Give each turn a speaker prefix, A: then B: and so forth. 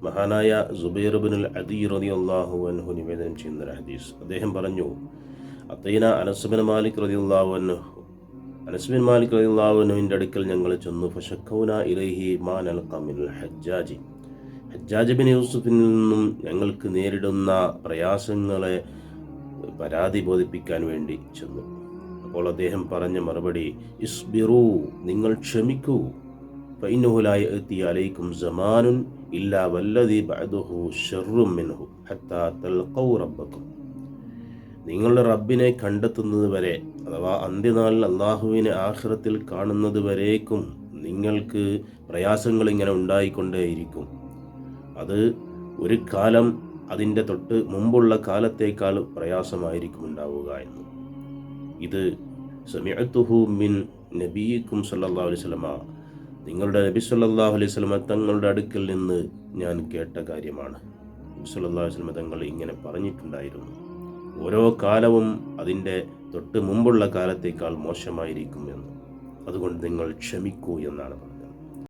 A: മഹാനായ സുബൈർ ഇബ്നുൽ അദി റളിയല്ലാഹു അൻഹു നിവേദനം ചെയ്യുന്ന ഒരു ഹദീസ്. അദ്ദേഹം പറഞ്ഞു, അത്തൈന അനസ് ബിൻ മാലിക് റളിയല്ലാഹു അൻഹു, അനസ് ബിൻ മാലിക് റളിയല്ലാഹു അൻഹുവിൻ്റെ അടുക്കൽ ഞങ്ങൾ ചെന്നു. ഫശക്കൗന ഇലൈഹി മാ നൽഖ മിനൽ ഹജ്ജാജി, ഹജ്ജാജ് ബിൻ യൂസുഫിൽ നിന്നും ഞങ്ങൾക്ക് നേരിടുന്ന പ്രയാസങ്ങളെ പരാതി ബോധിപ്പിക്കാൻ വേണ്ടി ചെന്നു. അപ്പോൾ അദ്ദേഹം പറഞ്ഞ മറുപടി, ഇസ്ബിറൂ, നിങ്ങൾ ക്ഷമിക്കൂ, ഫഇന്നഹു ലാ യഅതി അലൈക്കും സമാനുൻ ഇല്ലാ വല്ലദി ബഅദഹു ശർറും മിൻഹു ഹത്താ തൽഖൗ റബ്ബക്കും. നിങ്ങളുടെ റബ്ബിനെ കണ്ടെത്തുന്നത് വരെ, അഥവാ അന്ത്യനാളിൽ അള്ളാഹുവിനെ ആഖിറത്തിൽ കാണുന്നത് വരേക്കും നിങ്ങൾക്ക് പ്രയാസങ്ങൾ ഇങ്ങനെ ഉണ്ടായിക്കൊണ്ടേയിരിക്കും. അത് ഒരു കാലം അതിൻ്റെ തൊട്ട് മുമ്പുള്ള കാലത്തേക്കാൾ പ്രയാസമായിരിക്കും ഉണ്ടാവുക എന്ന്. ഇത് സമിഅതുഹു മിൻ നബിയിക്കും സല്ലല്ലാഹു അലൈഹി വസല്ലമ, നിങ്ങളുടെ നബി സല്ലല്ലാഹു അലൈഹി വസല്ലമ തങ്ങളുടെ അടുക്കൽ നിന്ന് ഞാൻ കേട്ട കാര്യമാണ്. നബി സല്ലല്ലാഹു അലൈഹി വസല്ലമ തങ്ങൾ ഇങ്ങനെ പറഞ്ഞിട്ടുണ്ടായിരുന്നു, ഓരോ കാലവും അതിൻ്റെ തൊട്ട് മുമ്പുള്ള കാലത്തേക്കാൾ മോശമായിരിക്കും എന്ന്. അതുകൊണ്ട് നിങ്ങൾ ക്ഷമിക്കൂ എന്നാണ് പറഞ്ഞത്.